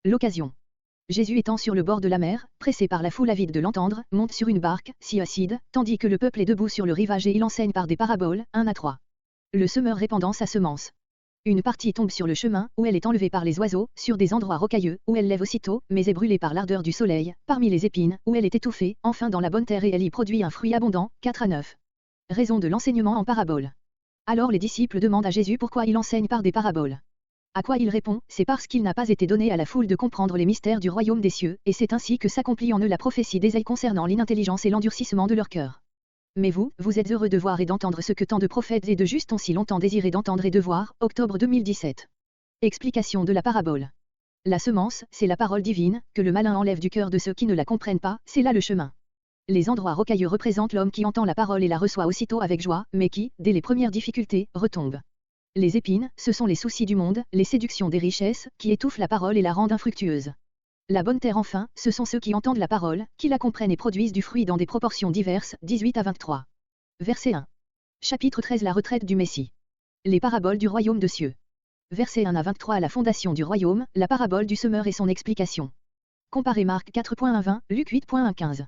L'occasion. Jésus étant sur le bord de la mer, pressé par la foule avide de l'entendre, monte sur une barque, si acide, tandis que le peuple est debout sur le rivage et il enseigne par des paraboles, 1 à 3. Le semeur répandant sa semence. Une partie tombe sur le chemin, où elle est enlevée par les oiseaux, sur des endroits rocailleux, où elle lève aussitôt, mais est brûlée par l'ardeur du soleil, parmi les épines, où elle est étouffée, enfin dans la bonne terre et elle y produit un fruit abondant, 4 à 9. Raison de l'enseignement en paraboles. Alors les disciples demandent à Jésus pourquoi il enseigne par des paraboles. À quoi il répond, c'est parce qu'il n'a pas été donné à la foule de comprendre les mystères du royaume des cieux, et c'est ainsi que s'accomplit en eux la prophétie d'Ésaïe concernant l'inintelligence et l'endurcissement de leur cœur. Mais vous, vous êtes heureux de voir et d'entendre ce que tant de prophètes et de justes ont si longtemps désiré d'entendre et de voir, octobre 2017. Explication de la parabole. La semence, c'est la parole divine, que le malin enlève du cœur de ceux qui ne la comprennent pas, c'est là le chemin. Les endroits rocailleux représentent l'homme qui entend la parole et la reçoit aussitôt avec joie, mais qui, dès les premières difficultés, retombe. Les épines, ce sont les soucis du monde, les séductions des richesses, qui étouffent la parole et la rendent infructueuse. La bonne terre enfin, ce sont ceux qui entendent la parole, qui la comprennent et produisent du fruit dans des proportions diverses, 18 à 23. Verset 1. Chapitre 13. La retraite du Messie. Les paraboles du royaume de cieux. Verset 1 à 23. À la fondation du royaume, la parabole du semeur et son explication. Comparez Marc 4.1-20, Luc 8.1-15.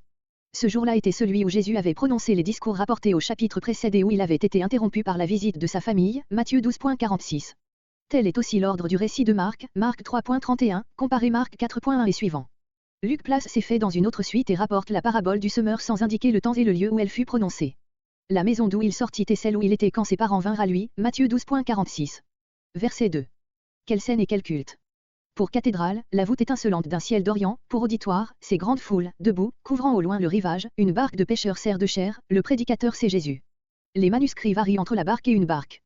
Ce jour-là était celui où Jésus avait prononcé les discours rapportés au chapitre précédé où il avait été interrompu par la visite de sa famille, Matthieu 12.46. Tel est aussi l'ordre du récit de Marc, Marc 3.31, comparez Marc 4.1 et suivant. Luc place ces faits dans une autre suite et rapporte la parabole du semeur sans indiquer le temps et le lieu où elle fut prononcée. La maison d'où il sortit et celle où il était quand ses parents vinrent à lui, Matthieu 12.46. Verset 2. Quelle scène et quel culte. Pour cathédrale, la voûte étincelante d'un ciel d'Orient, pour auditoire, ces grandes foules, debout, couvrant au loin le rivage, une barque de pêcheurs sert de chair, le prédicateur c'est Jésus. Les manuscrits varient entre la barque et une barque.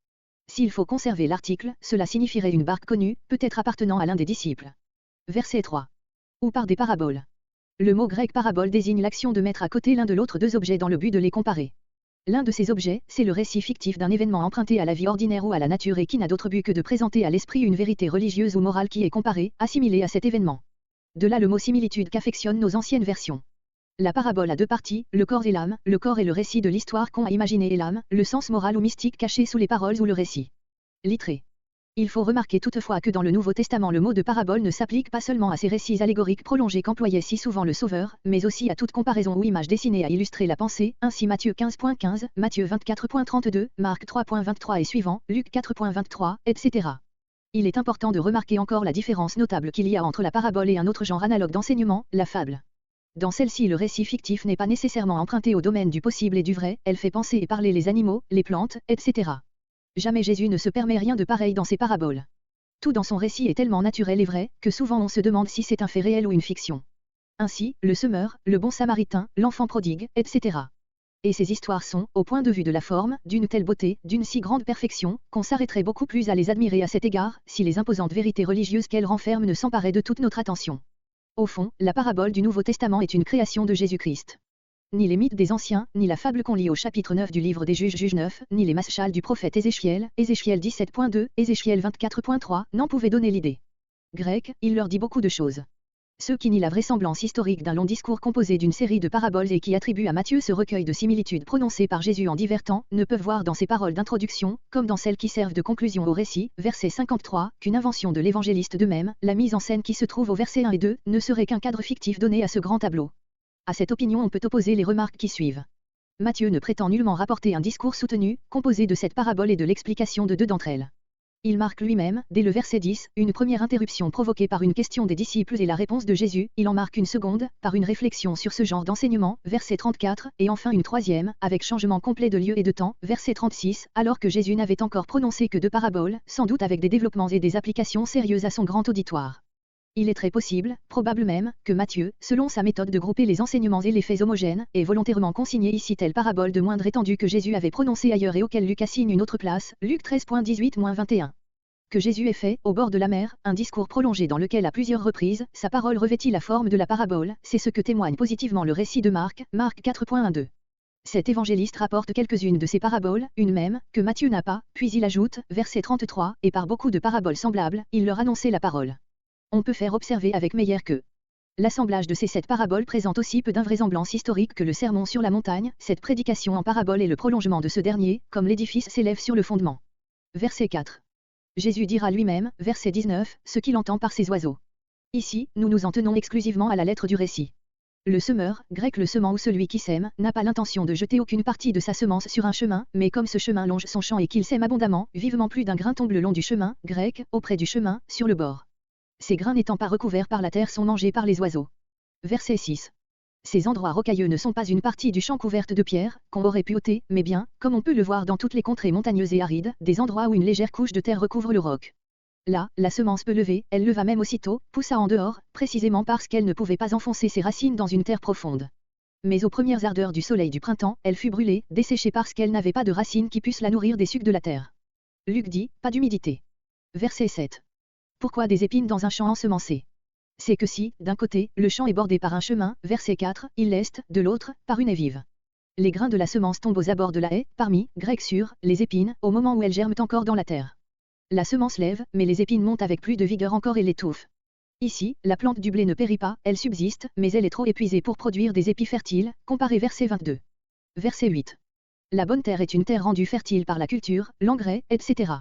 S'il faut conserver l'article, cela signifierait une barque connue, peut-être appartenant à l'un des disciples. Verset 3. Ou par des paraboles. Le mot grec parabole désigne l'action de mettre à côté l'un de l'autre deux objets dans le but de les comparer. L'un de ces objets, c'est le récit fictif d'un événement emprunté à la vie ordinaire ou à la nature et qui n'a d'autre but que de présenter à l'esprit une vérité religieuse ou morale qui est comparée, assimilée à cet événement. De là le mot similitude qu'affectionnent nos anciennes versions. La parabole a deux parties, le corps et l'âme, le corps est le récit de l'histoire qu'on a imaginé et l'âme, le sens moral ou mystique caché sous les paroles ou le récit. Littré. Il faut remarquer toutefois que dans le Nouveau Testament le mot de parabole ne s'applique pas seulement à ces récits allégoriques prolongés qu'employait si souvent le Sauveur, mais aussi à toute comparaison ou image destinée à illustrer la pensée, ainsi Matthieu 15.15, Matthieu 24.32, Marc 3.23 et suivants, Luc 4.23, etc. Il est important de remarquer encore la différence notable qu'il y a entre la parabole et un autre genre analogue d'enseignement, la fable. Dans celle-ci le récit fictif n'est pas nécessairement emprunté au domaine du possible et du vrai, elle fait penser et parler les animaux, les plantes, etc. Jamais Jésus ne se permet rien de pareil dans ses paraboles. Tout dans son récit est tellement naturel et vrai, que souvent on se demande si c'est un fait réel ou une fiction. Ainsi, le semeur, le bon samaritain, l'enfant prodigue, etc. Et ces histoires sont, au point de vue de la forme, d'une telle beauté, d'une si grande perfection, qu'on s'arrêterait beaucoup plus à les admirer à cet égard, si les imposantes vérités religieuses qu'elles renferment ne s'emparaient de toute notre attention. Au fond, la parabole du Nouveau Testament est une création de Jésus-Christ. Ni les mythes des anciens, ni la fable qu'on lit au chapitre 9 du livre des Juges 9, ni les maschals du prophète Ézéchiel, Ézéchiel 17.2, Ézéchiel 24.3, n'en pouvaient donner l'idée. Grec, il leur dit beaucoup de choses. Ceux qui nient la vraisemblance historique d'un long discours composé d'une série de paraboles et qui attribuent à Matthieu ce recueil de similitudes prononcées par Jésus en divers temps, ne peuvent voir dans ces paroles d'introduction, comme dans celles qui servent de conclusion au récit, verset 53, qu'une invention de l'évangéliste de même, la mise en scène qui se trouve au verset 1 et 2, ne serait qu'un cadre fictif donné à ce grand tableau. À cette opinion on peut opposer les remarques qui suivent. Matthieu ne prétend nullement rapporter un discours soutenu, composé de cette parabole et de l'explication de deux d'entre elles. Il marque lui-même, dès le verset 10, une première interruption provoquée par une question des disciples et la réponse de Jésus, il en marque une seconde, par une réflexion sur ce genre d'enseignement, verset 34, et enfin une troisième, avec changement complet de lieu et de temps, verset 36, alors que Jésus n'avait encore prononcé que deux paraboles, sans doute avec des développements et des applications sérieuses à son grand auditoire. Il est très possible, probable même, que Matthieu, selon sa méthode de grouper les enseignements et les faits homogènes, ait volontairement consigné ici telle parabole de moindre étendue que Jésus avait prononcée ailleurs et auquel Luc assigne une autre place, Luc 13.18-21. Que Jésus ait fait, au bord de la mer, un discours prolongé dans lequel à plusieurs reprises, sa parole revêtit la forme de la parabole, c'est ce que témoigne positivement le récit de Marc, Marc 4.12. Cet évangéliste rapporte quelques-unes de ces paraboles, une même, que Matthieu n'a pas, puis il ajoute, verset 33, et par beaucoup de paraboles semblables, il leur annonçait la parole. On peut faire observer avec Meyer que l'assemblage de ces 7 paraboles présente aussi peu d'invraisemblance historique que le sermon sur la montagne, cette prédication en parabole est le prolongement de ce dernier, comme l'édifice s'élève sur le fondement. Verset 4. Jésus dira lui-même, verset 19, ce qu'il entend par ces oiseaux. Ici, nous nous en tenons exclusivement à la lettre du récit. Le semeur, grec le semant ou celui qui sème, n'a pas l'intention de jeter aucune partie de sa semence sur un chemin, mais comme ce chemin longe son champ et qu'il sème abondamment, vivement plus d'un grain tombe le long du chemin, grec, auprès du chemin, sur le bord. Ces grains n'étant pas recouverts par la terre sont mangés par les oiseaux. Verset 6. Ces endroits rocailleux ne sont pas une partie du champ couverte de pierres, qu'on aurait pu ôter, mais bien, comme on peut le voir dans toutes les contrées montagneuses et arides, des endroits où une légère couche de terre recouvre le roc. Là, la semence peut lever, elle leva même aussitôt, poussa en dehors, précisément parce qu'elle ne pouvait pas enfoncer ses racines dans une terre profonde. Mais aux premières ardeurs du soleil du printemps, elle fut brûlée, desséchée parce qu'elle n'avait pas de racines qui puissent la nourrir des sucs de la terre. Luc dit, pas d'humidité. Verset 7. Pourquoi des épines dans un champ ensemencé? C'est que si, d'un côté, le champ est bordé par un chemin, verset 4, il l'est, de l'autre, par une haie vive. Les grains de la semence tombent aux abords de la haie, parmi, grec sur, les épines, au moment où elles germent encore dans la terre. La semence lève, mais les épines montent avec plus de vigueur encore et l'étouffent. Ici, la plante du blé ne périt pas, elle subsiste, mais elle est trop épuisée pour produire des épis fertiles, comparé verset 22. Verset 8. La bonne terre est une terre rendue fertile par la culture, l'engrais, etc.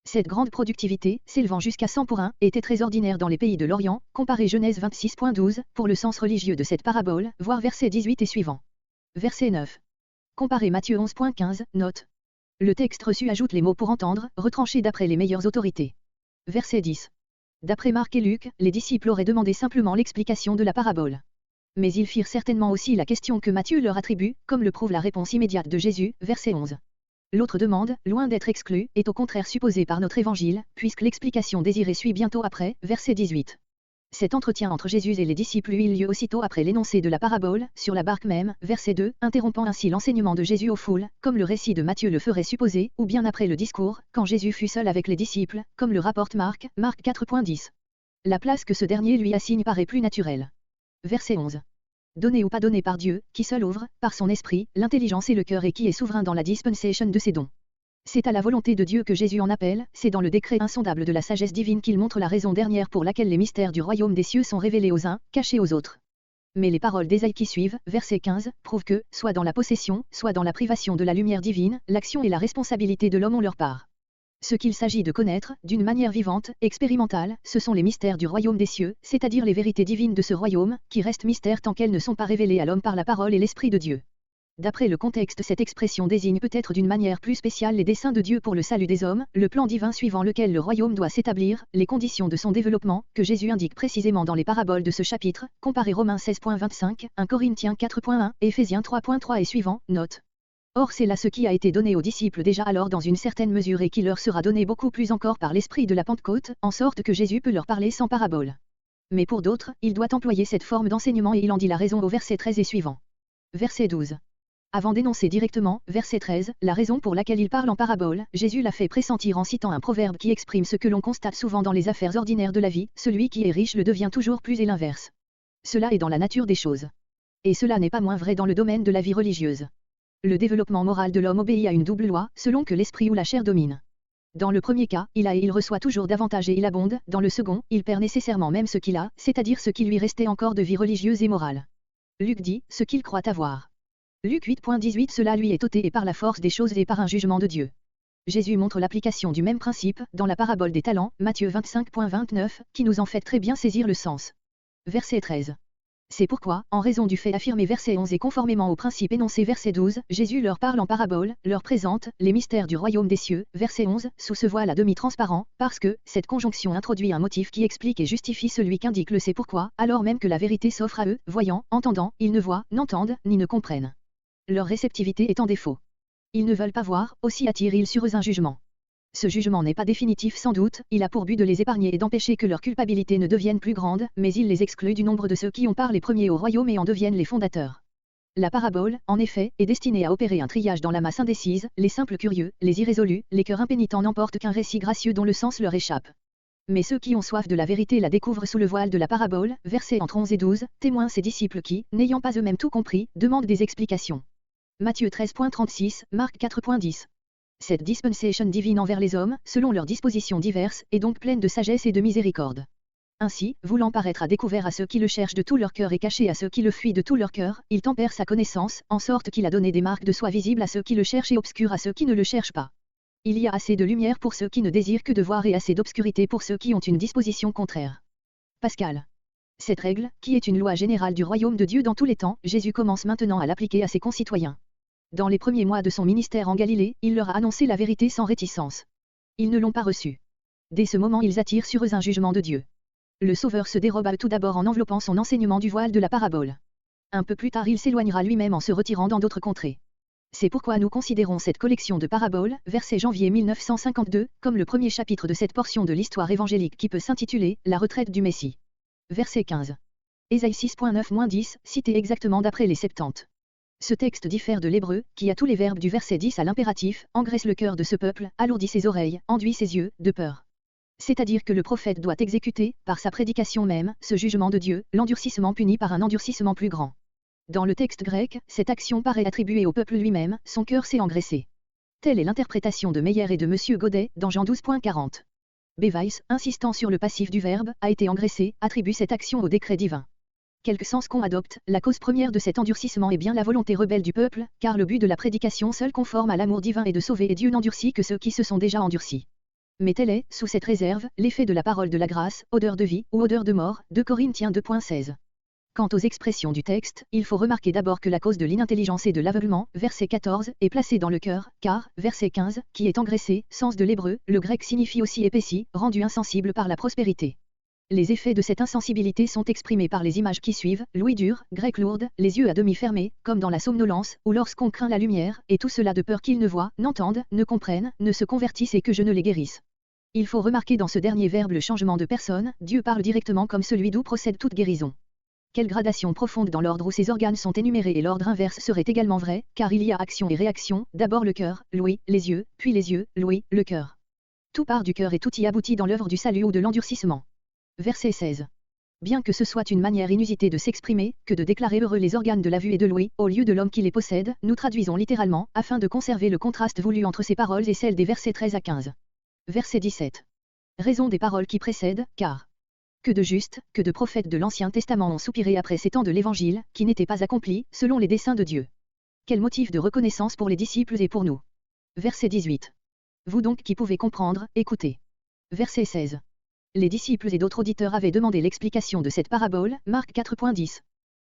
Cette grande productivité, s'élevant jusqu'à 100 pour 1, était très ordinaire dans les pays de l'Orient, comparé Genèse 26.12, pour le sens religieux de cette parabole, voir verset 18 et suivant. Verset 9. Comparé Matthieu 11.15, note. Le texte reçu ajoute les mots pour entendre, retranchés d'après les meilleures autorités. Verset 10. D'après Marc et Luc, les disciples auraient demandé simplement l'explication de la parabole. Mais ils firent certainement aussi la question que Matthieu leur attribue, comme le prouve la réponse immédiate de Jésus, verset 11. L'autre demande, loin d'être exclue, est au contraire supposée par notre évangile, puisque l'explication désirée suit bientôt après, verset 18. Cet entretien entre Jésus et les disciples eut lieu aussitôt après l'énoncé de la parabole, sur la barque même, verset 2, interrompant ainsi l'enseignement de Jésus aux foules, comme le récit de Matthieu le ferait supposer, ou bien après le discours, quand Jésus fut seul avec les disciples, comme le rapporte Marc, Marc 4.10. La place que ce dernier lui assigne paraît plus naturelle. Verset 11. Donné ou pas donné par Dieu, qui seul ouvre, par son esprit, l'intelligence et le cœur et qui est souverain dans la dispensation de ses dons. C'est à la volonté de Dieu que Jésus en appelle, c'est dans le décret insondable de la sagesse divine qu'il montre la raison dernière pour laquelle les mystères du royaume des cieux sont révélés aux uns, cachés aux autres. Mais les paroles d'Ésaïe qui suivent, verset 15, prouvent que, soit dans la possession, soit dans la privation de la lumière divine, l'action et la responsabilité de l'homme ont leur part. Ce qu'il s'agit de connaître, d'une manière vivante, expérimentale, ce sont les mystères du royaume des cieux, c'est-à-dire les vérités divines de ce royaume, qui restent mystères tant qu'elles ne sont pas révélées à l'homme par la parole et l'Esprit de Dieu. D'après le contexte, cette expression désigne peut-être d'une manière plus spéciale les desseins de Dieu pour le salut des hommes, le plan divin suivant lequel le royaume doit s'établir, les conditions de son développement, que Jésus indique précisément dans les paraboles de ce chapitre, comparé Romains 16.25, 1 Corinthiens 4.1, Éphésiens 3.3 et suivant, note. Or c'est là ce qui a été donné aux disciples déjà alors dans une certaine mesure et qui leur sera donné beaucoup plus encore par l'esprit de la Pentecôte, en sorte que Jésus peut leur parler sans parabole. Mais pour d'autres, il doit employer cette forme d'enseignement et il en dit la raison au verset 13 et suivant. Verset 12. Avant d'énoncer directement, verset 13, la raison pour laquelle il parle en parabole, Jésus l'a fait pressentir en citant un proverbe qui exprime ce que l'on constate souvent dans les affaires ordinaires de la vie, celui qui est riche le devient toujours plus et l'inverse. Cela est dans la nature des choses. Et cela n'est pas moins vrai dans le domaine de la vie religieuse. Le développement moral de l'homme obéit à une double loi, selon que l'esprit ou la chair domine. Dans le premier cas, il a et il reçoit toujours davantage et il abonde, dans le second, il perd nécessairement même ce qu'il a, c'est-à-dire ce qui lui restait encore de vie religieuse et morale. Luc dit, ce qu'il croit avoir. Luc 8.18 Cela lui est ôté et par la force des choses et par un jugement de Dieu. Jésus montre l'application du même principe, dans la parabole des talents, Matthieu 25.29, qui nous en fait très bien saisir le sens. Verset 13. C'est pourquoi, en raison du fait affirmé verset 11 et conformément au principe énoncé verset 12, Jésus leur parle en parabole, leur présente les mystères du royaume des cieux, verset 11, sous ce voile à demi transparent, parce que, cette conjonction introduit un motif qui explique et justifie celui qu'indique le c'est pourquoi, alors même que la vérité s'offre à eux, voyant, entendant, ils ne voient, n'entendent, ni ne comprennent. Leur réceptivité est en défaut. Ils ne veulent pas voir, aussi attirent-ils sur eux un jugement. Ce jugement n'est pas définitif sans doute, il a pour but de les épargner et d'empêcher que leur culpabilité ne devienne plus grande, mais il les exclut du nombre de ceux qui ont part les premiers au royaume et en deviennent les fondateurs. La parabole, en effet, est destinée à opérer un triage dans la masse indécise, les simples curieux, les irrésolus, les cœurs impénitents n'emportent qu'un récit gracieux dont le sens leur échappe. Mais ceux qui ont soif de la vérité la découvrent sous le voile de la parabole, versets entre 11 et 12, témoins ces disciples qui, n'ayant pas eux-mêmes tout compris, demandent des explications. Matthieu 13.36, Marc 4.10. Cette dispensation divine envers les hommes, selon leurs dispositions diverses, est donc pleine de sagesse et de miséricorde. Ainsi, voulant paraître à découvert à ceux qui le cherchent de tout leur cœur et caché à ceux qui le fuient de tout leur cœur, il tempère sa connaissance, en sorte qu'il a donné des marques de soi visibles à ceux qui le cherchent et obscures à ceux qui ne le cherchent pas. Il y a assez de lumière pour ceux qui ne désirent que de voir et assez d'obscurité pour ceux qui ont une disposition contraire. Pascal. Cette règle, qui est une loi générale du royaume de Dieu dans tous les temps, Jésus commence maintenant à l'appliquer à ses concitoyens. Dans les premiers mois de son ministère en Galilée, il leur a annoncé la vérité sans réticence. Ils ne l'ont pas reçue. Dès ce moment ils attirent sur eux un jugement de Dieu. Le Sauveur se dérobe tout d'abord en enveloppant son enseignement du voile de la parabole. Un peu plus tard il s'éloignera lui-même en se retirant dans d'autres contrées. C'est pourquoi nous considérons cette collection de paraboles, verset janvier 1952, comme le premier chapitre de cette portion de l'histoire évangélique qui peut s'intituler « La retraite du Messie ». Verset 15. Ésaïe 6.9-10, cité exactement d'après les Septante. Ce texte diffère de l'hébreu, qui a tous les verbes du verset 10 à l'impératif, engraisse le cœur de ce peuple, alourdit ses oreilles, enduit ses yeux, de peur. C'est-à-dire que le prophète doit exécuter, par sa prédication même, ce jugement de Dieu, l'endurcissement puni par un endurcissement plus grand. Dans le texte grec, cette action paraît attribuée au peuple lui-même, son cœur s'est engraissé. Telle est l'interprétation de Meyer et de M. Godet, dans Jean 12.40. B. Weiss, insistant sur le passif du verbe, a été engraissé, attribue cette action au décret divin. Quelque sens qu'on adopte, la cause première de cet endurcissement est bien la volonté rebelle du peuple, car le but de la prédication seul conforme à l'amour divin est de sauver et Dieu n'endurcit que ceux qui se sont déjà endurcis. Mais tel est, sous cette réserve, l'effet de la parole de la grâce, odeur de vie ou odeur de mort, 2 Corinthiens 2.16. Quant aux expressions du texte, il faut remarquer d'abord que la cause de l'inintelligence et de l'aveuglement, verset 14, est placée dans le cœur, car, verset 15, qui est engraissé, sens de l'hébreu, le grec signifie aussi épaissi, rendu insensible par la prospérité. Les effets de cette insensibilité sont exprimés par les images qui suivent, l'ouïe dure, grec lourde, les yeux à demi fermés, comme dans la somnolence, ou lorsqu'on craint la lumière, et tout cela de peur qu'ils ne voient, n'entendent, ne comprennent, ne se convertissent et que je ne les guérisse. Il faut remarquer dans ce dernier verbe le changement de personne, Dieu parle directement comme celui d'où procède toute guérison. Quelle gradation profonde dans l'ordre où ces organes sont énumérés et l'ordre inverse serait également vrai, car il y a action et réaction, d'abord le cœur, l'ouïe, les yeux, puis les yeux, l'ouïe, le cœur. Tout part du cœur et tout y aboutit dans l'œuvre du salut ou de l'endurcissement. Verset 16. Bien que ce soit une manière inusitée de s'exprimer, que de déclarer heureux les organes de la vue et de l'ouïe, au lieu de l'homme qui les possède, nous traduisons littéralement, afin de conserver le contraste voulu entre ces paroles et celles des versets 13 à 15. Verset 17. Raison des paroles qui précèdent, car que de justes, que de prophètes de l'Ancien Testament ont soupiré après ces temps de l'Évangile, qui n'étaient pas accomplis, selon les desseins de Dieu. Quel motif de reconnaissance pour les disciples et pour nous. Verset 18. Vous donc qui pouvez comprendre, écoutez. Verset 16. Les disciples et d'autres auditeurs avaient demandé l'explication de cette parabole, Marc 4.10.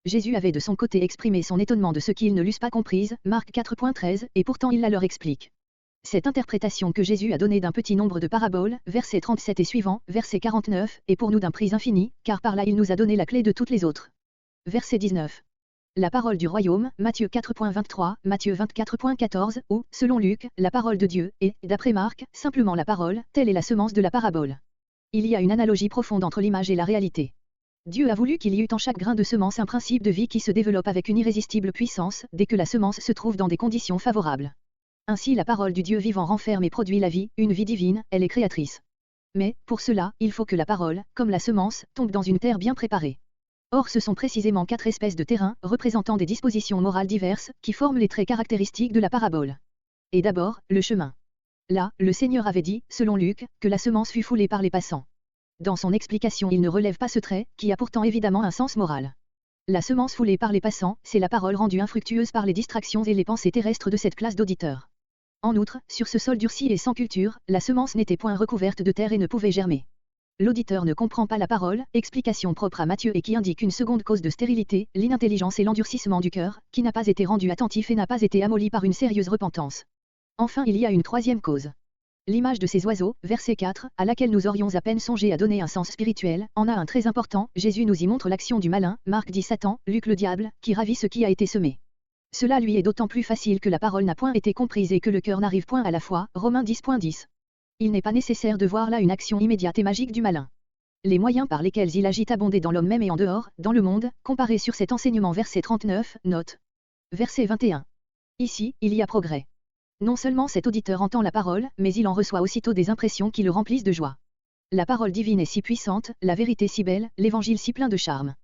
Jésus avait de son côté exprimé son étonnement de ce qu'ils ne l'eussent pas comprise, Marc 4.13, et pourtant il la leur explique. Cette interprétation que Jésus a donnée d'un petit nombre de paraboles, versets 37 et suivants, verset 49, est pour nous d'un prix infini, car par là il nous a donné la clé de toutes les autres. Verset 19. La parole du royaume, Matthieu 4.23, Matthieu 24.14, ou, selon Luc, la parole de Dieu, et, d'après Marc, simplement la parole, telle est la semence de la parabole. Il y a une analogie profonde entre l'image et la réalité. Dieu a voulu qu'il y eût en chaque grain de semence un principe de vie qui se développe avec une irrésistible puissance, dès que la semence se trouve dans des conditions favorables. Ainsi la parole du Dieu vivant renferme et produit la vie, une vie divine, elle est créatrice. Mais, pour cela, il faut que la parole, comme la semence, tombe dans une terre bien préparée. Or ce sont précisément 4 espèces de terrains, représentant des dispositions morales diverses, qui forment les traits caractéristiques de la parabole. Et d'abord, le chemin. Là, le Seigneur avait dit, selon Luc, que la semence fut foulée par les passants. Dans son explication il ne relève pas ce trait, qui a pourtant évidemment un sens moral. La semence foulée par les passants, c'est la parole rendue infructueuse par les distractions et les pensées terrestres de cette classe d'auditeurs. En outre, sur ce sol durci et sans culture, la semence n'était point recouverte de terre et ne pouvait germer. L'auditeur ne comprend pas la parole, explication propre à Matthieu et qui indique une seconde cause de stérilité, l'inintelligence et l'endurcissement du cœur, qui n'a pas été rendu attentif et n'a pas été amolli par une sérieuse repentance. Enfin il y a une troisième cause. L'image de ces oiseaux, verset 4, à laquelle nous aurions à peine songé à donner un sens spirituel, en a un très important, Jésus nous y montre l'action du malin, Marc dit Satan, Luc le diable, qui ravit ce qui a été semé. Cela lui est d'autant plus facile que la parole n'a point été comprise et que le cœur n'arrive point à la foi, Romains 10.10. Il n'est pas nécessaire de voir là une action immédiate et magique du malin. Les moyens par lesquels il agit abondaient dans l'homme même et en dehors, dans le monde, comparés sur cet enseignement verset 39, note. Verset 21. Ici, il y a progrès. Non seulement cet auditeur entend la parole, mais il en reçoit aussitôt des impressions qui le remplissent de joie. La parole divine est si puissante, la vérité si belle, l'évangile si plein de charme.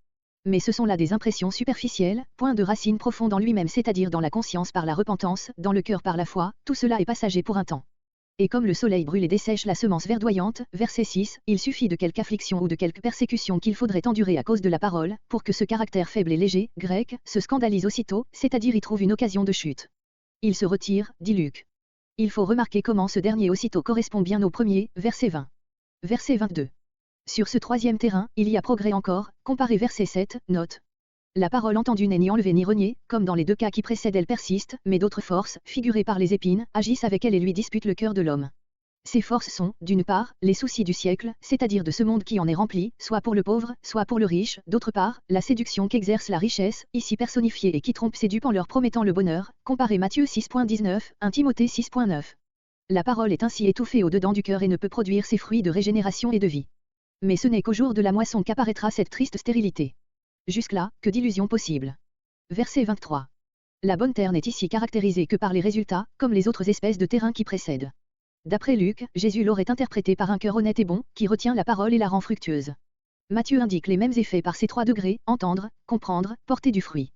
Mais ce sont là des impressions superficielles, point de racine profonde en lui-même, c'est-à-dire dans la conscience par la repentance, dans le cœur par la foi, tout cela est passager pour un temps. Et comme le soleil brûle et dessèche la semence verdoyante, verset 6, il suffit de quelque affliction ou de quelque persécution qu'il faudrait endurer à cause de la parole, pour que ce caractère faible et léger, grec, se scandalise aussitôt, c'est-à-dire y trouve une occasion de chute. Il se retire, dit Luc. Il faut remarquer comment ce dernier aussitôt correspond bien au premier, verset 20. Verset 22. Sur ce troisième terrain, il y a progrès encore, comparez verset 7, note. La parole entendue n'est ni enlevée ni reniée, comme dans les deux cas qui précèdent elle persiste, mais d'autres forces, figurées par les épines, agissent avec elle et lui disputent le cœur de l'homme. Ces forces sont, d'une part, les soucis du siècle, c'est-à-dire de ce monde qui en est rempli, soit pour le pauvre, soit pour le riche, d'autre part, la séduction qu'exerce la richesse, ici personnifiée et qui trompe ses dupes en leur promettant le bonheur, comparez Matthieu 6.19, 1 Timothée 6.9. La parole est ainsi étouffée au-dedans du cœur et ne peut produire ses fruits de régénération et de vie. Mais ce n'est qu'au jour de la moisson qu'apparaîtra cette triste stérilité. Jusque-là, que d'illusions possibles. Verset 23. La bonne terre n'est ici caractérisée que par les résultats, comme les autres espèces de terrain qui précèdent. D'après Luc, Jésus l'aurait interprété par un cœur honnête et bon, qui retient la parole et la rend fructueuse. Matthieu indique les mêmes effets par ces 3 degrés, entendre, comprendre, porter du fruit.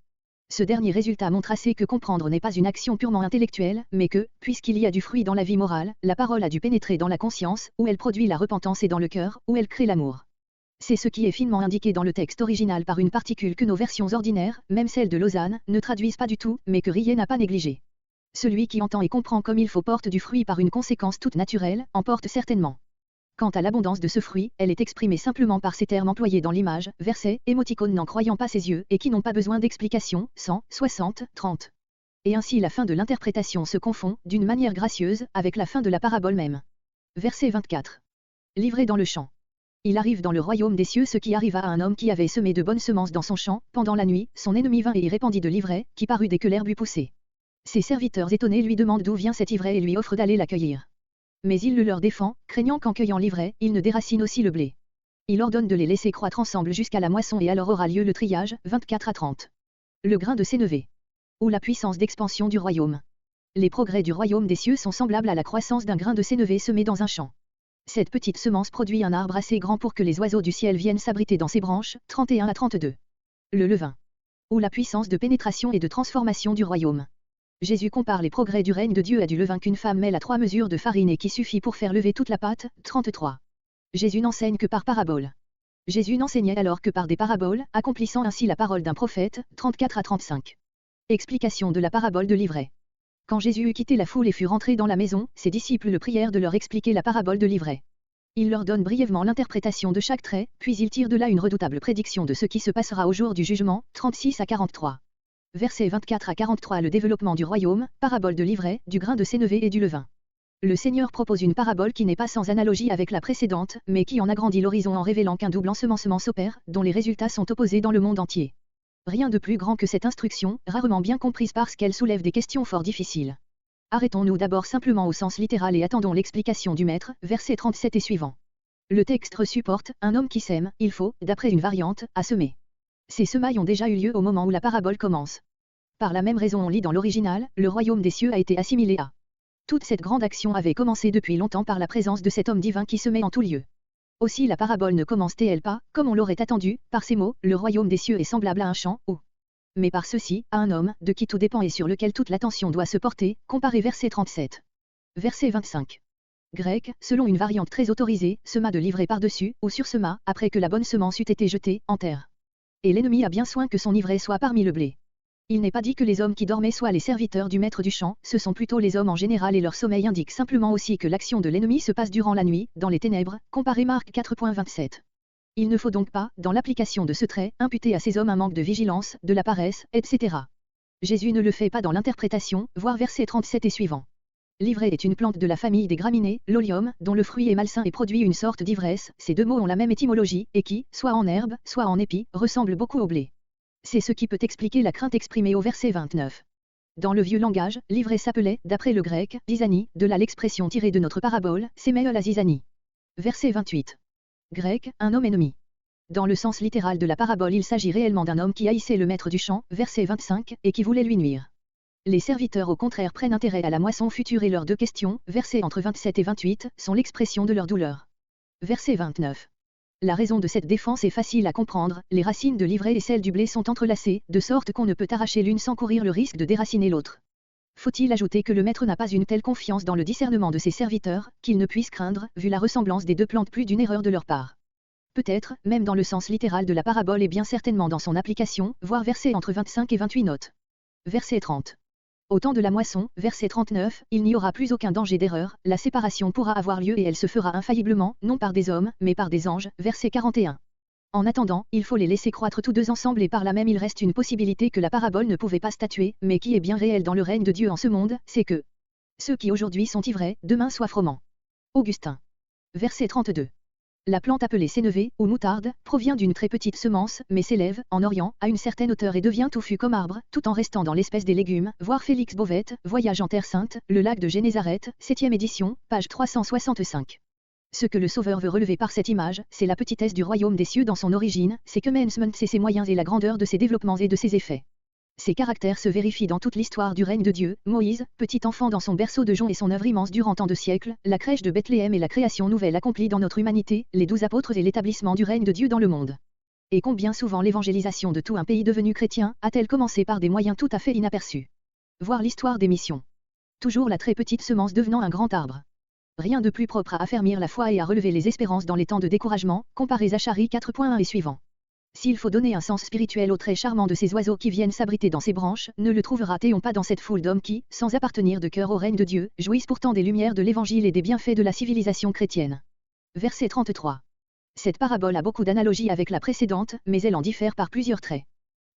Ce dernier résultat montre assez que comprendre n'est pas une action purement intellectuelle, mais que, puisqu'il y a du fruit dans la vie morale, la parole a dû pénétrer dans la conscience, où elle produit la repentance et dans le cœur, où elle crée l'amour. C'est ce qui est finement indiqué dans le texte original par une particule que nos versions ordinaires, même celles de Lausanne, ne traduisent pas du tout, mais que Rillet n'a pas négligé. Celui qui entend et comprend comme il faut porte du fruit par une conséquence toute naturelle, en porte certainement. Quant à l'abondance de ce fruit, elle est exprimée simplement par ces termes employés dans l'image, verset, émoticône n'en croyant pas ses yeux et qui n'ont pas besoin d'explication, 100, 60, 30. Et ainsi la fin de l'interprétation se confond, d'une manière gracieuse, avec la fin de la parabole même. Verset 24. Livré dans le champ. Il arrive dans le royaume des cieux ce qui arriva à un homme qui avait semé de bonnes semences dans son champ, pendant la nuit, son ennemi vint et y répandit de l'ivraie, qui parut dès que l'herbe eut poussé. Ses serviteurs étonnés lui demandent d'où vient cette ivraie et lui offrent d'aller la cueillir. Mais il le leur défend, craignant qu'en cueillant l'ivraie, il ne déracine aussi le blé. Il ordonne de les laisser croître ensemble jusqu'à la moisson et alors aura lieu le triage, 24 à 30. Le grain de sénévé. Ou la puissance d'expansion du royaume. Les progrès du royaume des cieux sont semblables à la croissance d'un grain de sénévé semé dans un champ. Cette petite semence produit un arbre assez grand pour que les oiseaux du ciel viennent s'abriter dans ses branches, 31 à 32. Le levain. Ou la puissance de pénétration et de transformation du royaume. Jésus compare les progrès du règne de Dieu à du levain qu'une femme mêle à 3 mesures de farine et qui suffit pour faire lever toute la pâte, 33. Jésus n'enseigne que par parabole. Jésus n'enseignait alors que par des paraboles, accomplissant ainsi la parole d'un prophète, 34 à 35. Explication de la parabole de l'ivraie. Quand Jésus eut quitté la foule et fut rentré dans la maison, ses disciples le prièrent de leur expliquer la parabole de l'ivraie. Il leur donne brièvement l'interprétation de chaque trait, puis il tire de là une redoutable prédiction de ce qui se passera au jour du jugement, 36 à 43. Versets 24 à 43. Le développement du royaume, parabole de l'ivraie, du grain de sénévé et du levain. Le Seigneur propose une parabole qui n'est pas sans analogie avec la précédente, mais qui en agrandit l'horizon en révélant qu'un double ensemencement s'opère, dont les résultats sont opposés dans le monde entier. Rien de plus grand que cette instruction, rarement bien comprise parce qu'elle soulève des questions fort difficiles. Arrêtons-nous d'abord simplement au sens littéral et attendons l'explication du maître, versets 37 et suivants. Le texte reçu porte, un homme qui sème, il faut, d'après une variante, à semer. Ces semailles ont déjà eu lieu au moment où la parabole commence. Par la même raison on lit dans l'original, le royaume des cieux a été assimilé à. Toute cette grande action avait commencé depuis longtemps par la présence de cet homme divin qui semait en tout lieu. Aussi la parabole ne commence-t-elle pas, comme on l'aurait attendu, par ces mots, le royaume des cieux est semblable à un champ, ou. Mais par ceci, à un homme, de qui tout dépend et sur lequel toute l'attention doit se porter, comparez verset 37. Verset 25. Grec, selon une variante très autorisée, sema de livrer par-dessus, ou sur sema, après que la bonne semence eût été jetée, en terre. Et l'ennemi a bien soin que son ivraie soit parmi le blé. Il n'est pas dit que les hommes qui dormaient soient les serviteurs du maître du champ, ce sont plutôt les hommes en général et leur sommeil indique simplement aussi que l'action de l'ennemi se passe durant la nuit, dans les ténèbres, comparez Marc 4.27. Il ne faut donc pas, dans l'application de ce trait, imputer à ces hommes un manque de vigilance, de la paresse, etc. Jésus ne le fait pas dans l'interprétation, voir versets 37 et suivants. L'ivraie est une plante de la famille des graminées, l'olium, dont le fruit est malsain et produit une sorte d'ivresse, ces deux mots ont la même étymologie, et qui, soit en herbe, soit en épi, ressemble beaucoup au blé. C'est ce qui peut expliquer la crainte exprimée au verset 29. Dans le vieux langage, l'ivraie s'appelait, d'après le grec, zizanie, de là l'expression tirée de notre parabole, séméol à zizanie. Verset 28. Grec, un homme ennemi. Dans le sens littéral de la parabole il s'agit réellement d'un homme qui haïssait le maître du champ, verset 25, et qui voulait lui nuire. Les serviteurs au contraire prennent intérêt à la moisson future et leurs deux questions, versets entre 27 et 28, sont l'expression de leur douleur. Verset 29. La raison de cette défense est facile à comprendre, les racines de l'ivraie et celles du blé sont entrelacées, de sorte qu'on ne peut arracher l'une sans courir le risque de déraciner l'autre. Faut-il ajouter que le maître n'a pas une telle confiance dans le discernement de ses serviteurs, qu'il ne puisse craindre, vu la ressemblance des deux plantes, plus d'une erreur de leur part. Peut-être, même dans le sens littéral de la parabole et bien certainement dans son application, voir versets entre 25 et 28 notes. Verset 30. Au temps de la moisson, verset 39, il n'y aura plus aucun danger d'erreur, la séparation pourra avoir lieu et elle se fera infailliblement, non par des hommes, mais par des anges, verset 41. En attendant, il faut les laisser croître tous deux ensemble et par là même il reste une possibilité que la parabole ne pouvait pas statuer, mais qui est bien réelle dans le règne de Dieu en ce monde, c'est que ceux qui aujourd'hui sont ivrés, demain soient froment. Augustin. Verset 32. La plante appelée sénévé, ou moutarde, provient d'une très petite semence, mais s'élève, en Orient, à une certaine hauteur et devient touffu comme arbre, tout en restant dans l'espèce des légumes, voir Félix Bauvette, Voyage en Terre Sainte, le lac de Génézareth, 7e édition, page 365. Ce que le Sauveur veut relever par cette image, c'est la petitesse du royaume des cieux dans son origine, ses commencements et ses moyens et la grandeur de ses développements et de ses effets. Ces caractères se vérifient dans toute l'histoire du règne de Dieu, Moïse, petit enfant dans son berceau de jonc et son œuvre immense durant tant de siècles, la crèche de Bethléem et la création nouvelle accomplie dans notre humanité, les 12 apôtres et l'établissement du règne de Dieu dans le monde. Et combien souvent l'évangélisation de tout un pays devenu chrétien, a-t-elle commencé par des moyens tout à fait inaperçus. Voir l'histoire des missions. Toujours la très petite semence devenant un grand arbre. Rien de plus propre à affermir la foi et à relever les espérances dans les temps de découragement, comparez Zacharie 4.1 et suivant. S'il faut donner un sens spirituel au trait charmant de ces oiseaux qui viennent s'abriter dans ces branches, ne le trouvera-t-on pas dans cette foule d'hommes qui, sans appartenir de cœur au règne de Dieu, jouissent pourtant des lumières de l'Évangile et des bienfaits de la civilisation chrétienne. Verset 33. Cette parabole a beaucoup d'analogies avec la précédente, mais elle en diffère par plusieurs traits.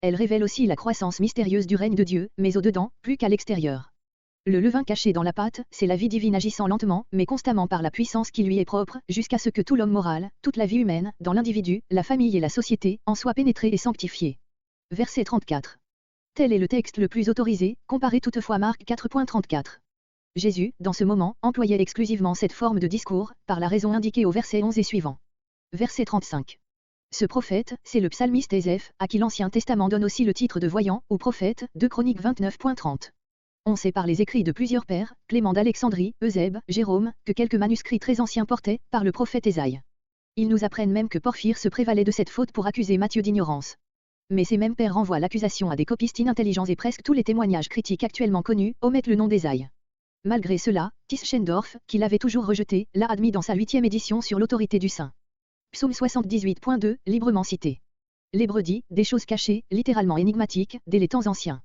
Elle révèle aussi la croissance mystérieuse du règne de Dieu, mais au-dedans, plus qu'à l'extérieur. Le levain caché dans la pâte, c'est la vie divine agissant lentement, mais constamment par la puissance qui lui est propre, jusqu'à ce que tout l'homme moral, toute la vie humaine, dans l'individu, la famille et la société, en soit pénétré et sanctifié. Verset 34. Tel est le texte le plus autorisé, comparez toutefois Marc 4.34. Jésus, dans ce moment, employait exclusivement cette forme de discours, par la raison indiquée au verset 11 et suivant. Verset 35. Ce prophète, c'est le psalmiste Ézéph, à qui l'Ancien Testament donne aussi le titre de voyant, ou prophète, 2 Chroniques 29.30. On sait par les écrits de plusieurs pères, Clément d'Alexandrie, Eusèbe, Jérôme, que quelques manuscrits très anciens portaient, par le prophète Ésaïe. Ils nous apprennent même que Porphyre se prévalait de cette faute pour accuser Matthieu d'ignorance. Mais ces mêmes pères renvoient l'accusation à des copistes inintelligents et presque tous les témoignages critiques actuellement connus, omettent le nom d'Ésaïe. Malgré cela, Tischendorf, qui l'avait toujours rejeté, l'a admis dans sa 8e édition sur l'autorité du saint. Psaume 78.2, librement cité. L'hébreu dit, des choses cachées, littéralement énigmatiques, dès les temps anciens.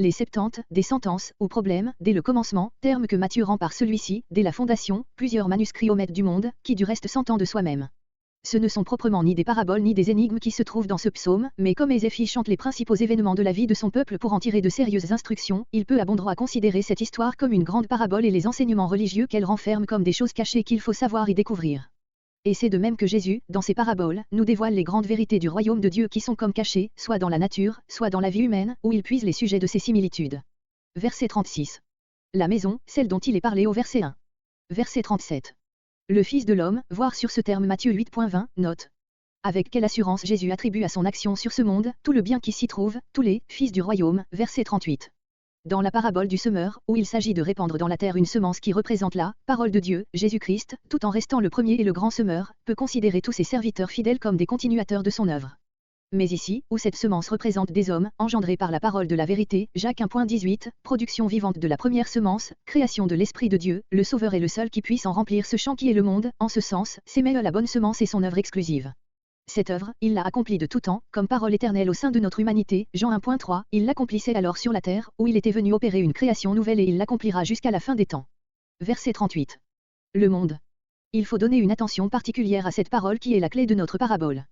Les septante, des sentences, ou problèmes, dès le commencement, terme que Matthieu rend par celui-ci, dès la fondation, plusieurs manuscrits omettent du monde, qui du reste s'entend de soi-même. Ce ne sont proprement ni des paraboles ni des énigmes qui se trouvent dans ce psaume, mais comme Ézéphi chante les principaux événements de la vie de son peuple pour en tirer de sérieuses instructions, il peut à bon droit considérer cette histoire comme une grande parabole et les enseignements religieux qu'elle renferme comme des choses cachées qu'il faut savoir y découvrir. Et c'est de même que Jésus, dans ses paraboles, nous dévoile les grandes vérités du royaume de Dieu qui sont comme cachées, soit dans la nature, soit dans la vie humaine, où il puise les sujets de ses similitudes. Verset 36. La maison, celle dont il est parlé au verset 1. Verset 37. Le Fils de l'homme, voir sur ce terme Matthieu 8.20, note. Avec quelle assurance Jésus attribue à son action sur ce monde, tout le bien qui s'y trouve, tous les fils du royaume, verset 38. Dans la parabole du semeur, où il s'agit de répandre dans la terre une semence qui représente la parole de Dieu, Jésus-Christ, tout en restant le premier et le grand semeur, peut considérer tous ses serviteurs fidèles comme des continuateurs de son œuvre. Mais ici, où cette semence représente des hommes, engendrés par la parole de la vérité, Jacques 1.18, production vivante de la première semence, création de l'Esprit de Dieu, le Sauveur est le seul qui puisse en remplir ce champ qui est le monde, en ce sens, s'émet la bonne semence et son œuvre exclusive. Cette œuvre, il l'a accomplie de tout temps, comme parole éternelle au sein de notre humanité, Jean 1.3, il l'accomplissait alors sur la terre, où il était venu opérer une création nouvelle et il l'accomplira jusqu'à la fin des temps. Verset 38. Le monde. Il faut donner une attention particulière à cette parole qui est la clé de notre parabole.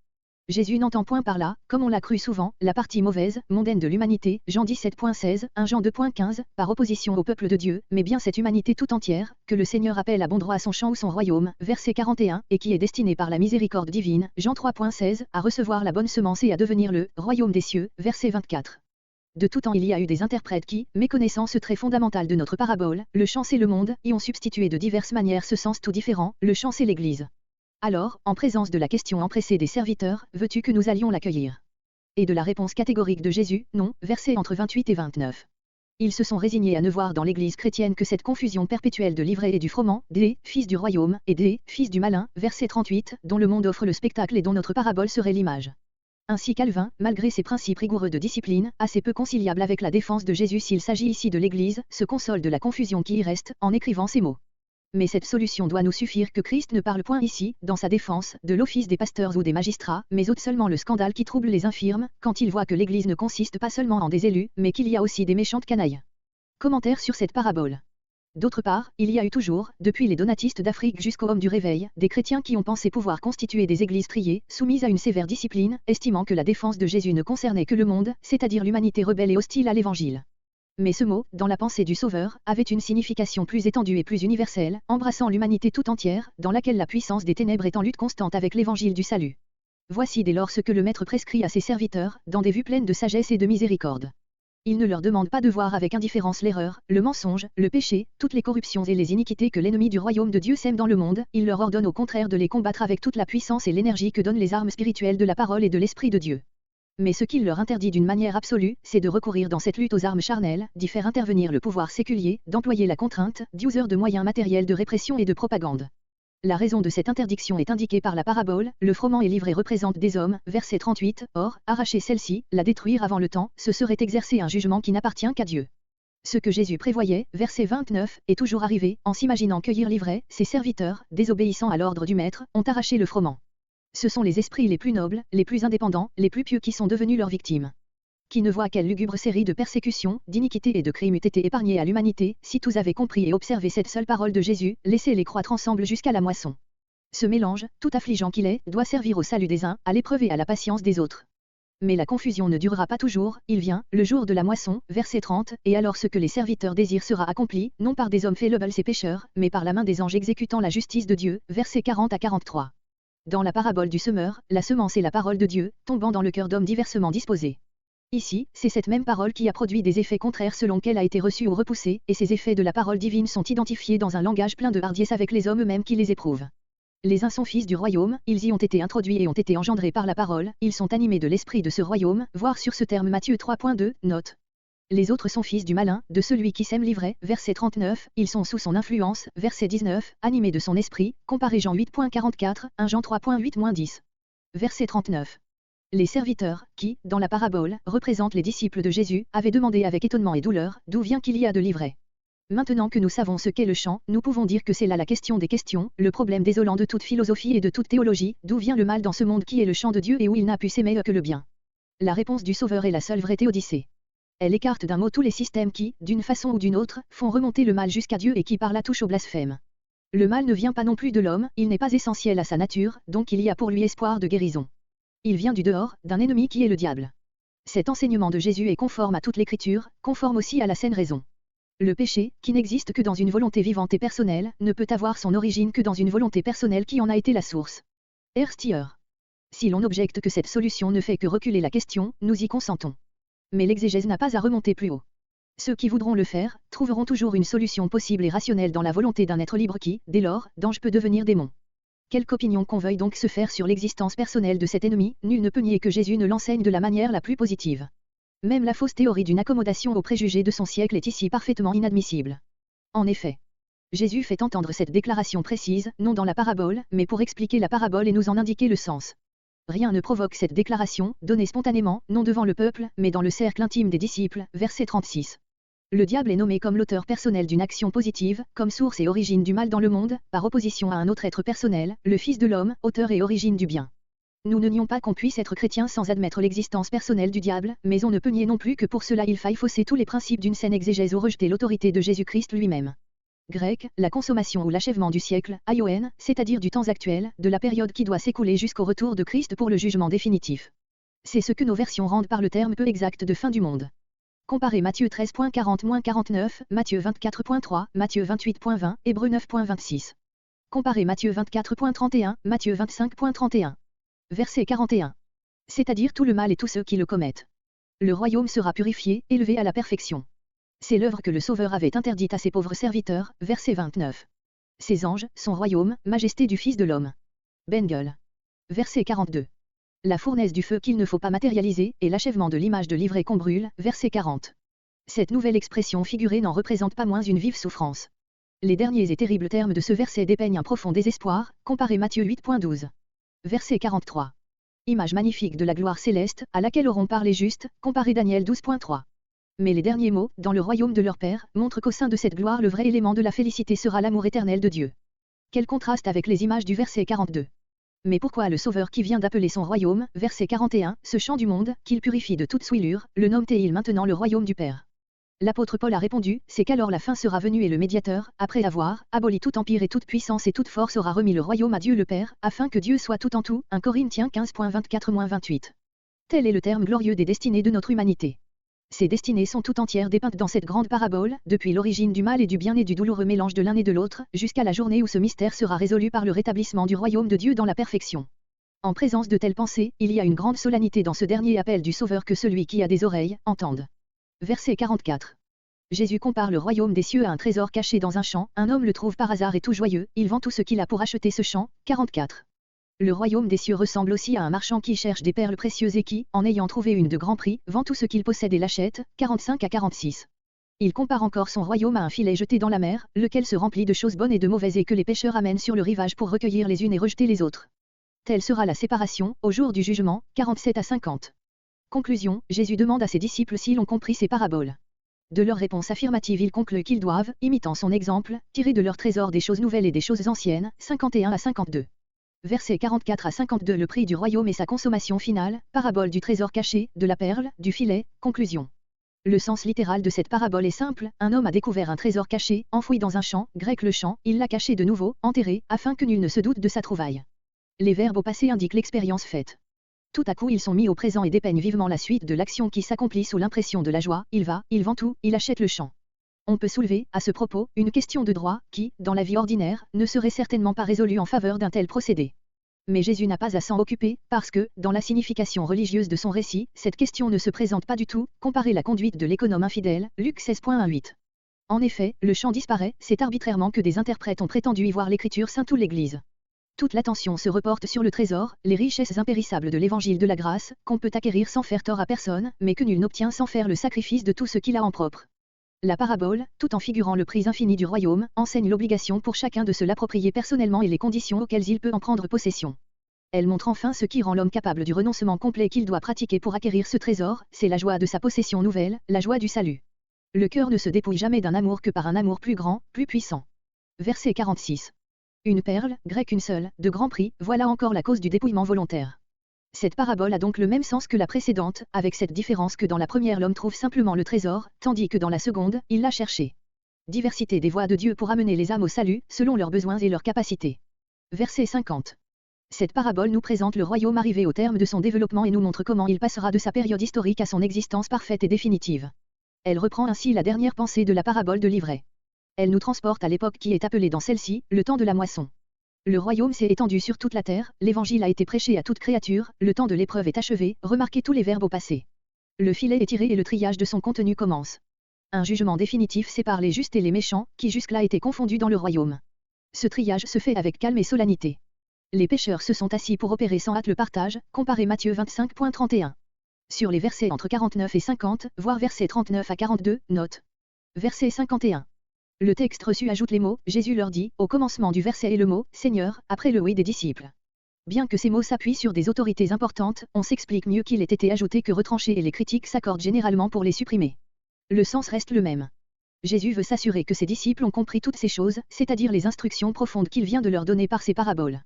Jésus n'entend point par là, comme on l'a cru souvent, la partie mauvaise, mondaine de l'humanité, Jean 17.16, 1 Jean 2.15, par opposition au peuple de Dieu, mais bien cette humanité tout entière, que le Seigneur appelle à bon droit à son champ ou son royaume, verset 41, et qui est destinée par la miséricorde divine, Jean 3.16, à recevoir la bonne semence et à devenir le royaume des cieux, verset 24. De tout temps il y a eu des interprètes qui, méconnaissant ce trait fondamental de notre parabole, le champ c'est le monde, y ont substitué de diverses manières ce sens tout différent, le champ c'est l'Église. Alors, en présence de la question empressée des serviteurs, veux-tu que nous allions l'accueillir? Et de la réponse catégorique de Jésus, non, versets entre 28 et 29. Ils se sont résignés à ne voir dans l'Église chrétienne que cette confusion perpétuelle de l'ivraie et du froment, des fils du royaume, et des fils du malin, verset 38, dont le monde offre le spectacle et dont notre parabole serait l'image. Ainsi Calvin, malgré ses principes rigoureux de discipline, assez peu conciliables avec la défense de Jésus s'il s'agit ici de l'Église, se console de la confusion qui y reste, en écrivant ces mots. Mais cette solution doit nous suffire que Christ ne parle point ici, dans sa défense, de l'office des pasteurs ou des magistrats, mais ôte seulement le scandale qui trouble les infirmes, quand il voit que l'Église ne consiste pas seulement en des élus, mais qu'il y a aussi des méchantes canailles. Commentaire sur cette parabole. D'autre part, il y a eu toujours, depuis les donatistes d'Afrique jusqu'aux hommes du réveil, des chrétiens qui ont pensé pouvoir constituer des églises triées, soumises à une sévère discipline, estimant que la défense de Jésus ne concernait que le monde, c'est-à-dire l'humanité rebelle et hostile à l'Évangile. Mais ce mot, dans la pensée du Sauveur, avait une signification plus étendue et plus universelle, embrassant l'humanité tout entière, dans laquelle la puissance des ténèbres est en lutte constante avec l'Évangile du salut. Voici dès lors ce que le Maître prescrit à ses serviteurs, dans des vues pleines de sagesse et de miséricorde. Il ne leur demande pas de voir avec indifférence l'erreur, le mensonge, le péché, toutes les corruptions et les iniquités que l'ennemi du royaume de Dieu sème dans le monde, il leur ordonne au contraire de les combattre avec toute la puissance et l'énergie que donnent les armes spirituelles de la parole et de l'Esprit de Dieu. Mais ce qu'il leur interdit d'une manière absolue, c'est de recourir dans cette lutte aux armes charnelles, d'y faire intervenir le pouvoir séculier, d'employer la contrainte, d'user de moyens matériels de répression et de propagande. La raison de cette interdiction est indiquée par la parabole, le froment est livré représente des hommes, verset 38, or, arracher celle-ci, la détruire avant le temps, ce serait exercer un jugement qui n'appartient qu'à Dieu. Ce que Jésus prévoyait, verset 29, est toujours arrivé, en s'imaginant cueillir l'ivraie, ses serviteurs, désobéissant à l'ordre du Maître, ont arraché le froment. Ce sont les esprits les plus nobles, les plus indépendants, les plus pieux qui sont devenus leurs victimes. Qui ne voit quelle lugubre série de persécutions, d'iniquités et de crimes eût été épargnée à l'humanité, si tous avaient compris et observé cette seule parole de Jésus, laissez-les croître ensemble jusqu'à la moisson. Ce mélange, tout affligeant qu'il est, doit servir au salut des uns, à l'épreuve et à la patience des autres. Mais la confusion ne durera pas toujours, il vient, le jour de la moisson, verset 30, et alors ce que les serviteurs désirent sera accompli, non par des hommes faibles et pécheurs, mais par la main des anges exécutant la justice de Dieu, versets 40 à 43. Dans la parabole du semeur, la semence est la parole de Dieu, tombant dans le cœur d'hommes diversement disposés. Ici, c'est cette même parole qui a produit des effets contraires selon qu'elle a été reçue ou repoussée, et ces effets de la parole divine sont identifiés dans un langage plein de hardiesse avec les hommes eux-mêmes qui les éprouvent. Les uns sont fils du royaume, ils y ont été introduits et ont été engendrés par la parole, ils sont animés de l'esprit de ce royaume, voir sur ce terme Matthieu 3.2, note. Les autres sont fils du malin, de celui qui sème l'ivraie, verset 39, ils sont sous son influence, verset 19, animés de son esprit, comparé Jean 8.44, 1 Jean 3.8-10. Verset 39. Les serviteurs, qui, dans la parabole, représentent les disciples de Jésus, avaient demandé avec étonnement et douleur, d'où vient qu'il y a de l'ivraie. Maintenant que nous savons ce qu'est le chant, nous pouvons dire que c'est là la question des questions, le problème désolant de toute philosophie et de toute théologie, d'où vient le mal dans ce monde qui est le chant de Dieu et où il n'a pu s'aimer que le bien. La réponse du Sauveur est la seule vraie théodicée. Elle écarte d'un mot tous les systèmes qui, d'une façon ou d'une autre, font remonter le mal jusqu'à Dieu et qui par là touchent au blasphème. Le mal ne vient pas non plus de l'homme, il n'est pas essentiel à sa nature, donc il y a pour lui espoir de guérison. Il vient du dehors, d'un ennemi qui est le diable. Cet enseignement de Jésus est conforme à toute l'Écriture, conforme aussi à la saine raison. Le péché, qui n'existe que dans une volonté vivante et personnelle, ne peut avoir son origine que dans une volonté personnelle qui en a été la source. R. Stier. Si l'on objecte que cette solution ne fait que reculer la question, nous y consentons. Mais l'exégèse n'a pas à remonter plus haut. Ceux qui voudront le faire, trouveront toujours une solution possible et rationnelle dans la volonté d'un être libre qui, dès lors, d'ange peut devenir démon. Quelque opinion qu'on veuille donc se faire sur l'existence personnelle de cet ennemi, nul ne peut nier que Jésus ne l'enseigne de la manière la plus positive. Même la fausse théorie d'une accommodation aux préjugés de son siècle est ici parfaitement inadmissible. En effet, Jésus fait entendre cette déclaration précise, non dans la parabole, mais pour expliquer la parabole et nous en indiquer le sens. Rien ne provoque cette déclaration, donnée spontanément, non devant le peuple, mais dans le cercle intime des disciples, verset 36. Le diable est nommé comme l'auteur personnel d'une action positive, comme source et origine du mal dans le monde, par opposition à un autre être personnel, le Fils de l'homme, auteur et origine du bien. Nous ne nions pas qu'on puisse être chrétien sans admettre l'existence personnelle du diable, mais on ne peut nier non plus que pour cela il faille fausser tous les principes d'une saine exégèse ou rejeter l'autorité de Jésus-Christ lui-même. Grec, la consommation ou l'achèvement du siècle, aion, c'est-à-dire du temps actuel, de la période qui doit s'écouler jusqu'au retour de Christ pour le jugement définitif. C'est ce que nos versions rendent par le terme peu exact de fin du monde. Comparez Matthieu 13.40-49, Matthieu 24.3, Matthieu 28.20, Hébreux 9.26. Comparez Matthieu 24.31, Matthieu 25.31. Verset 41. C'est-à-dire tout le mal et tous ceux qui le commettent. Le royaume sera purifié, élevé à la perfection. C'est l'œuvre que le Sauveur avait interdite à ses pauvres serviteurs, verset 29. Ses anges, son royaume, majesté du Fils de l'homme. Bengel. Verset 42. La fournaise du feu qu'il ne faut pas matérialiser, et l'achèvement de l'image de l'ivraie qu'on brûle, verset 40. Cette nouvelle expression figurée n'en représente pas moins une vive souffrance. Les derniers et terribles termes de ce verset dépeignent un profond désespoir, comparez Matthieu 8.12. Verset 43. Image magnifique de la gloire céleste, à laquelle auront part les justes, comparez Daniel 12.3. Mais les derniers mots, dans le royaume de leur Père, montrent qu'au sein de cette gloire le vrai élément de la félicité sera l'amour éternel de Dieu. Quel contraste avec les images du verset 42. Mais pourquoi le Sauveur qui vient d'appeler son royaume, verset 41, ce champ du monde, qu'il purifie de toute souillure, le nomme-t-il maintenant le royaume du Père? L'apôtre Paul a répondu, c'est qu'alors la fin sera venue et le médiateur, après avoir aboli tout empire et toute puissance et toute force aura remis le royaume à Dieu le Père, afin que Dieu soit tout en tout. 1 Corinthiens 15.24-28. Tel est le terme glorieux des destinées de notre humanité. Ces destinées sont tout entières dépeintes dans cette grande parabole, depuis l'origine du mal et du bien et du douloureux mélange de l'un et de l'autre, jusqu'à la journée où ce mystère sera résolu par le rétablissement du royaume de Dieu dans la perfection. En présence de telles pensées, il y a une grande solennité dans ce dernier appel du Sauveur que celui qui a des oreilles, entende. Verset 44. Jésus compare le royaume des cieux à un trésor caché dans un champ, un homme le trouve par hasard et tout joyeux, il vend tout ce qu'il a pour acheter ce champ. 44. Le royaume des cieux ressemble aussi à un marchand qui cherche des perles précieuses et qui, en ayant trouvé une de grand prix, vend tout ce qu'il possède et l'achète. 45 à 46. Il compare encore son royaume à un filet jeté dans la mer, lequel se remplit de choses bonnes et de mauvaises et que les pêcheurs amènent sur le rivage pour recueillir les unes et rejeter les autres. Telle sera la séparation, au jour du jugement. 47 à 50. Conclusion, Jésus demande à ses disciples s'ils ont compris ces paraboles. De leur réponse affirmative il conclut qu'ils doivent, imitant son exemple, tirer de leur trésor des choses nouvelles et des choses anciennes. 51 à 52. Versets 44 à 52 Le prix du royaume et sa consommation finale, parabole du trésor caché, de la perle, du filet, conclusion. Le sens littéral de cette parabole est simple, un homme a découvert un trésor caché, enfoui dans un champ, grec le champ, il l'a caché de nouveau, enterré, afin que nul ne se doute de sa trouvaille. Les verbes au passé indiquent l'expérience faite. Tout à coup ils sont mis au présent et dépeignent vivement la suite de l'action qui s'accomplit sous l'impression de la joie, il va, il vend tout, il achète le champ. On peut soulever, à ce propos, une question de droit, qui, dans la vie ordinaire, ne serait certainement pas résolue en faveur d'un tel procédé. Mais Jésus n'a pas à s'en occuper, parce que, dans la signification religieuse de son récit, cette question ne se présente pas du tout, comparez la conduite de l'économe infidèle, Luc 16.18. En effet, le champ disparaît, c'est arbitrairement que des interprètes ont prétendu y voir l'écriture sainte ou l'Église. Toute l'attention se reporte sur le trésor, les richesses impérissables de l'évangile de la grâce, qu'on peut acquérir sans faire tort à personne, mais que nul n'obtient sans faire le sacrifice de tout ce qu'il a en propre. La parabole, tout en figurant le prix infini du royaume, enseigne l'obligation pour chacun de se l'approprier personnellement et les conditions auxquelles il peut en prendre possession. Elle montre enfin ce qui rend l'homme capable du renoncement complet qu'il doit pratiquer pour acquérir ce trésor, c'est la joie de sa possession nouvelle, la joie du salut. Le cœur ne se dépouille jamais d'un amour que par un amour plus grand, plus puissant. Verset 46. Une perle, grecque une seule, de grand prix, voilà encore la cause du dépouillement volontaire. Cette parabole a donc le même sens que la précédente, avec cette différence que dans la première l'homme trouve simplement le trésor, tandis que dans la seconde, il l'a cherché. Diversité des voies de Dieu pour amener les âmes au salut, selon leurs besoins et leurs capacités. Verset 50. Cette parabole nous présente le royaume arrivé au terme de son développement et nous montre comment il passera de sa période historique à son existence parfaite et définitive. Elle reprend ainsi la dernière pensée de la parabole de l'ivraie. Elle nous transporte à l'époque qui est appelée dans celle-ci, le temps de la moisson. Le royaume s'est étendu sur toute la terre, l'évangile a été prêché à toute créature, le temps de l'épreuve est achevé, remarquez tous les verbes au passé. Le filet est tiré et le triage de son contenu commence. Un jugement définitif sépare les justes et les méchants, qui jusque-là étaient confondus dans le royaume. Ce triage se fait avec calme et solennité. Les pécheurs se sont assis pour opérer sans hâte le partage, comparez Matthieu 25.31. Sur les versets entre 49 et 50, voire versets 39 à 42, note. Verset 51. Le texte reçu ajoute les mots, Jésus leur dit, au commencement du verset et le mot, Seigneur, après le oui des disciples. Bien que ces mots s'appuient sur des autorités importantes, on s'explique mieux qu'il ait été ajouté que retranché et les critiques s'accordent généralement pour les supprimer. Le sens reste le même. Jésus veut s'assurer que ses disciples ont compris toutes ces choses, c'est-à-dire les instructions profondes qu'il vient de leur donner par ces paraboles.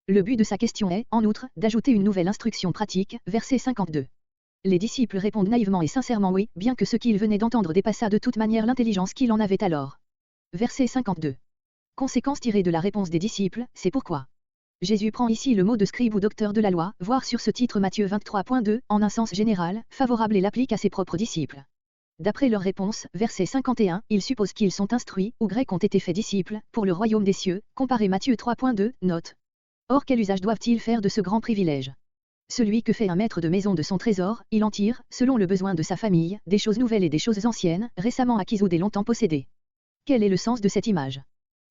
Le but de sa question est, en outre, d'ajouter une nouvelle instruction pratique, verset 52. Les disciples répondent naïvement et sincèrement oui, bien que ce qu'ils venaient d'entendre dépassa de toute manière l'intelligence qu'il en avait alors. Verset 52. Conséquence tirée de la réponse des disciples, c'est pourquoi. Jésus prend ici le mot de scribe ou docteur de la loi, voir sur ce titre Matthieu 23.2, en un sens général, favorable et l'applique à ses propres disciples. D'après leur réponse, verset 51, il suppose qu'ils sont instruits, ou grecs ont été faits disciples, pour le royaume des cieux, comparez Matthieu 3.2, note. Or quel usage doivent-ils faire de ce grand privilège? Celui que fait un maître de maison de son trésor, il en tire, selon le besoin de sa famille, des choses nouvelles et des choses anciennes, récemment acquises ou des longtemps possédées. Quel est le sens de cette image?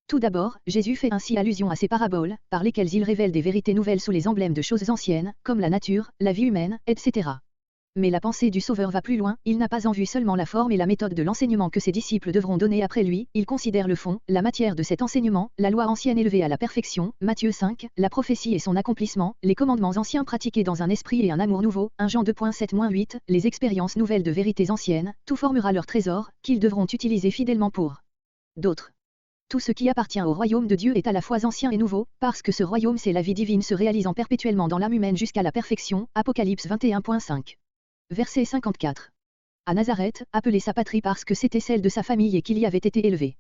Tout d'abord, Jésus fait ainsi allusion à ces paraboles, par lesquelles il révèle des vérités nouvelles sous les emblèmes de choses anciennes, comme la nature, la vie humaine, etc. Mais la pensée du Sauveur va plus loin, il n'a pas en vue seulement la forme et la méthode de l'enseignement que ses disciples devront donner après lui, il considère le fond, la matière de cet enseignement, la loi ancienne élevée à la perfection, Matthieu 5, la prophétie et son accomplissement, les commandements anciens pratiqués dans un esprit et un amour nouveau, 1 Jean 2.7-8, les expériences nouvelles de vérités anciennes, tout formera leur trésor, qu'ils devront utiliser fidèlement pour d'autres. Tout ce qui appartient au royaume de Dieu est à la fois ancien et nouveau, parce que ce royaume c'est la vie divine se réalisant perpétuellement dans l'âme humaine jusqu'à la perfection, Apocalypse 21.5. Verset 54. à Nazareth, appelée sa patrie parce que c'était celle de sa famille et qu'il y avait été élevé.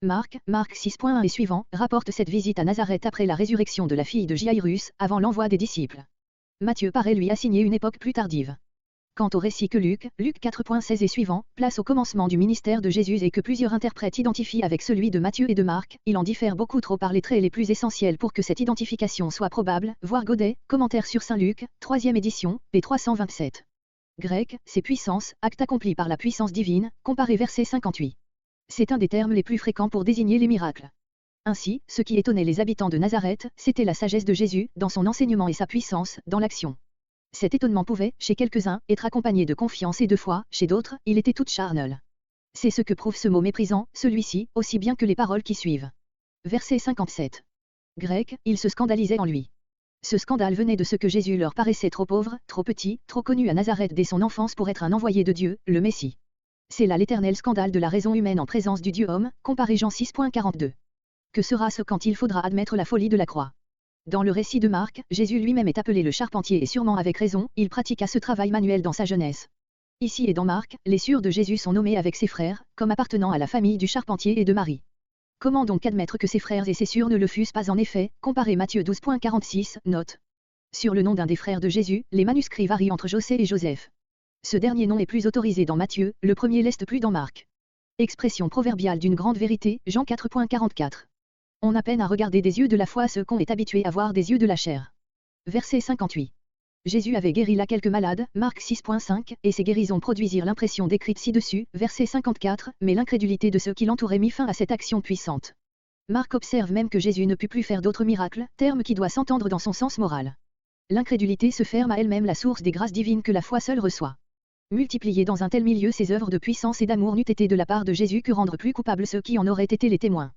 Marc 6.1 et suivant, rapporte cette visite à Nazareth après la résurrection de la fille de Jairus, avant l'envoi des disciples. Matthieu paraît lui assigner une époque plus tardive. Quant au récit que Luc 4.16 et suivant, place au commencement du ministère de Jésus et que plusieurs interprètes identifient avec celui de Matthieu et de Marc, il en diffère beaucoup trop par les traits les plus essentiels pour que cette identification soit probable, voir Godet, commentaire sur Saint Luc, 3e édition, p. 327. Grec, c'est puissance, acte accompli par la puissance divine, comparé verset 58. C'est un des termes les plus fréquents pour désigner les miracles. Ainsi, ce qui étonnait les habitants de Nazareth, c'était la sagesse de Jésus, dans son enseignement et sa puissance, dans l'action. Cet étonnement pouvait, chez quelques-uns, être accompagné de confiance et de foi, chez d'autres, il était tout charnel. C'est ce que prouve ce mot méprisant, celui-ci, aussi bien que les paroles qui suivent. Verset 57. Grec, ils se scandalisaient en lui. Ce scandale venait de ce que Jésus leur paraissait trop pauvre, trop petit, trop connu à Nazareth dès son enfance pour être un envoyé de Dieu, le Messie. C'est là l'éternel scandale de la raison humaine en présence du Dieu homme, comparé Jean 6.42. Que sera-ce quand il faudra admettre la folie de la croix? Dans le récit de Marc, Jésus lui-même est appelé le charpentier et sûrement avec raison, il pratiqua ce travail manuel dans sa jeunesse. Ici et dans Marc, les sœurs de Jésus sont nommés avec ses frères, comme appartenant à la famille du charpentier et de Marie. Comment donc admettre que ses frères et ses sœurs ne le fussent pas en effet, comparé Matthieu 12.46, note. Sur le nom d'un des frères de Jésus, les manuscrits varient entre José et Joseph. Ce dernier nom est plus autorisé dans Matthieu, le premier l'est plus dans Marc. Expression proverbiale d'une grande vérité, Jean 4.44. On a peine à regarder des yeux de la foi ceux qu'on est habitué à voir des yeux de la chair. Verset 58. Jésus avait guéri là quelques malades, Marc 6.5, et ces guérisons produisirent l'impression décrite ci-dessus, verset 54, mais l'incrédulité de ceux qui l'entouraient mit fin à cette action puissante. Marc observe même que Jésus ne put plus faire d'autres miracles, terme qui doit s'entendre dans son sens moral. L'incrédulité se ferme à elle-même la source des grâces divines que la foi seule reçoit. Multiplier dans un tel milieu ces œuvres de puissance et d'amour n'eût été de la part de Jésus que rendre plus coupables ceux qui en auraient été les témoins.